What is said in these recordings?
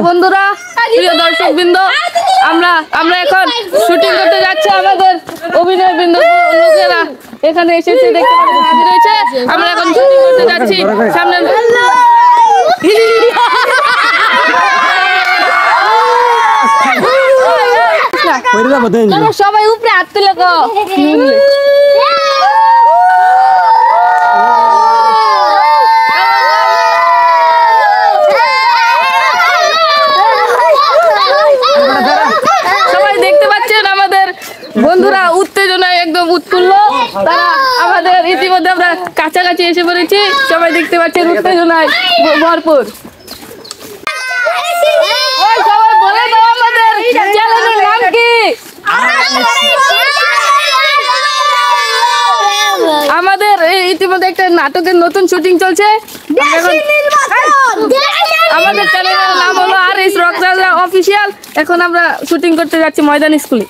বন্ধুরা, প্রিয় দর্শকবৃন্দ, আমরা এখন শুটিং করতে যাচ্ছি। আমাদের অভিনয় বৃন্দ লোকেরা এখানে এসেছে, দেখতে হাজির হয়েছে। আমরা এখন শুটিং করতে যাচ্ছি। সামনে সবাই উপরে হাত তুলে বন্ধুরা উত্তেজনায় একদম উৎফুল্ল। তারা আমাদের ইতিমধ্যে আমরা কাছাকাছি এসে পড়েছি। সবাই দেখতে পাচ্ছেন উত্তেজনায় ভরপুর। সবাই বলে দাও আমাদের চ্যানেলের নাম কি? আমাদের ইতিমধ্যে একটা নাটকের নতুন শুটিং চলছে। আমাদের চ্যানেলের নাম হলো RS রকরাজা অফিসিয়াল। এখন আমরা শুটিং করতে যাচ্ছি ময়দান স্কুলে।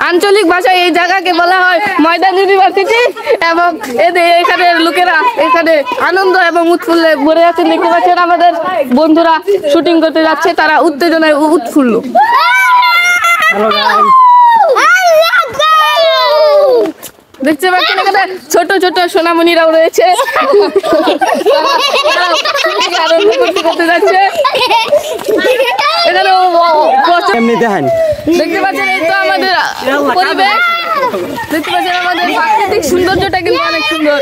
আঞ্চলিক ভাষায় এই জায়গাকে বলা হয় ময়দান ইউনিভার্সিটি। এবং এখানে লোকেরা এখানে আনন্দ এবং উৎফুল্লে ভরে আছেন। দেখতে পাচ্ছেন আমাদের বন্ধুরা শুটিং করতে যাচ্ছে, তারা উত্তেজনায় উৎফুল্ল। দেখতে পাচ্ছেন এখানে ছোট ছোট সোনামণিরাও রয়েছে, করতে যাচ্ছে। দেখতে পাচ্ছেন এই তো আমাদের পরিবেশ, দেখতে পাচ্ছেন আমাদের প্রাকৃতিক সৌন্দর্যটা কিন্তু অনেক সুন্দর।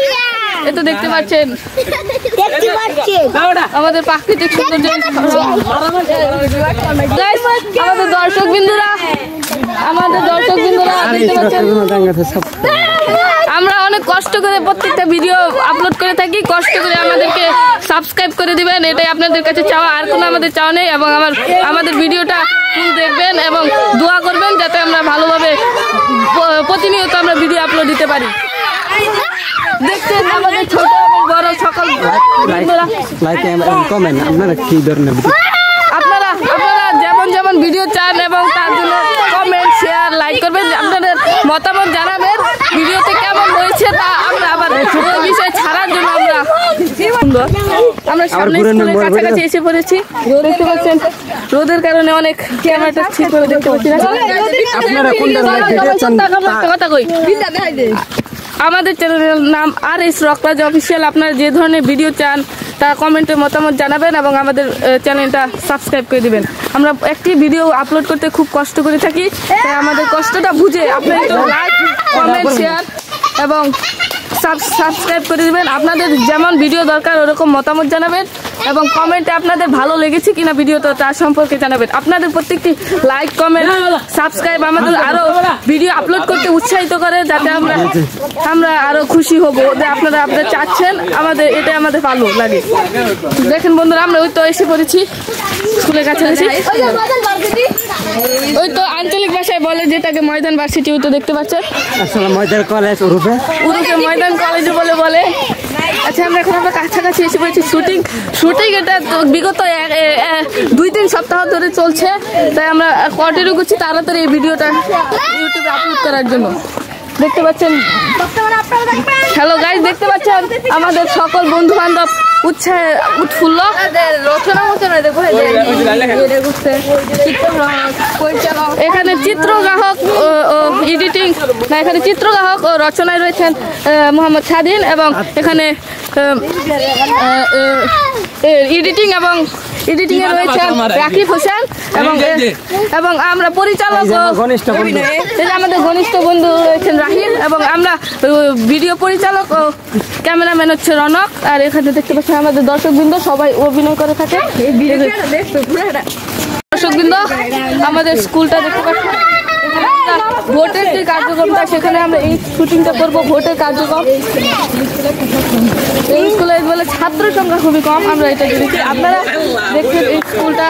এতো দেখতে পাচ্ছেন আমাদের প্রাকৃতিক সৌন্দর্য। আমাদের দর্শক বিন্দুরা দেখতে পাচ্ছেন আমরা অনেক কষ্ট করে প্রত্যেকটা ভিডিও আপলোড করে থাকি। কষ্ট করে আমাদেরকে সাবস্ক্রাইব করে দিবেন, এটাই আপনাদের কাছে চাওয়া, আর কোনো আমাদের চাওয়া নেই। এবং আমাদের ভিডিওটা ফুল দেখবেন এবং দোয়া করবেন যাতে আমরা ভালোভাবে প্রতিনিয়ত আমরা ভিডিও আপলোড দিতে পারি। দেখছেন আমাদের ছোট এবং বড় সকল আপনারা যেমন যেমন ভিডিও চান এবং তার জন্য কমেন্ট শেয়ার লাইক করবেন, আপনাদের মতামত জানাবেন ভিডিওতে কেমন হয়েছে, তা আমরা আবার ওই বিষয় ছাড়ার জন্য আমরা সামনে স্কুলের কাছাকাছি এসে পড়েছি। দেখতে পাচ্ছেন রোদের কারণে অনেক ক্যামেরাটা ঠিক করে দেখতে পাচ্ছি না। কথা কই, আমাদের চ্যানেলের নাম RS রকরাজা অফিসিয়াল। আপনারা যে ধরনের ভিডিও চান তা কমেন্টে মতামত জানাবেন এবং আমাদের চ্যানেলটা সাবস্ক্রাইব করে দিবেন। আমরা একটি ভিডিও আপলোড করতে খুব কষ্ট করে থাকি, তাই আমাদের কষ্টটা বুঝে আপনারা একটু লাইক কমেন্ট শেয়ার এবং সাবস্ক্রাইব করে দিবেন। আপনাদের যেমন ভিডিও দরকার ওরকম মতামত জানাবেন এবং কমেন্টে আপনাদের ভালো লেগেছে কিনা ভিডিওটা তার সম্পর্কে জানাবেন। আপনাদের প্রত্যেকটি লাইক কমেন্ট সাবস্ক্রাইব আমাদের আরো ভিডিও আপলোড করতে উৎসাহিত করে, যাতে আমরা আরো খুশি হব যে আপনারা চাচ্ছেন। এটা আমাদের ভালো লাগে। দেখেন বন্ধুরা, আমরা ওই তো এসে পড়েছি স্কুলের কাছাকাছি। ওই তো আঞ্চলিক ভাষায় বলে যেটাকে ময়দান ভার্সিটি, ওই তো দেখতে পাচ্ছেন ময়দান কলেজ উরুপে ময়দান কলেজ বলে। আচ্ছা, আমরা এখন কাছাকাছি এসে পড়েছি। শুটিং এটা বিগত 2-3 সপ্তাহ ধরে চলছে, তাই আমরা কন্টিনিউ করছি তাড়াতাড়ি এই ভিডিওটা ইউটিউবে আপলোড করার জন্য। দেখতে পাচ্ছেন হ্যালো গাইস, দেখতে পাচ্ছেন আমাদের সকল বন্ধু বান্ধব উৎসাহে উৎফুল্ল। এখানে চিত্রগ্রাহক এডিটিং এখানে চিত্রগ্রাহক ও রচনায় রয়েছেন মোহাম্মদ স্বাধীন, এবং এখানে এডিটিং এ রয়েছেন রাকিব হোসেন, এবং আমরা পরিচালক আমাদের ঘনিষ্ঠ বন্ধু রয়েছেন রাহিম, এবং আমরা ভিডিও পরিচালক ও ক্যামেরাম্যান হচ্ছে রনক। আর এখানে দেখতে পাচ্ছেন আমাদের দর্শকবৃন্দ সবাই অভিনয় করে থাকে। দর্শকবৃন্দ, আমাদের স্কুলটা দেখতে পাচ্ছেন ভোটের যে কার্যক্রমটা, সেখানে আমরা এই শুটিংটা করবো। ভোটের কার্যক্রম এই স্কুলে বলে ছাত্র সংখ্যা খুবই কম, আমরা এটা জেনেছি। আপনারা দেখছেন এই স্কুলটা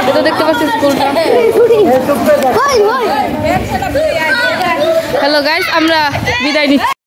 এটা দেখতে পাচ্ছেন স্কুলটা। হ্যালো গাইস, আমরা বিদায় নিচ্ছি।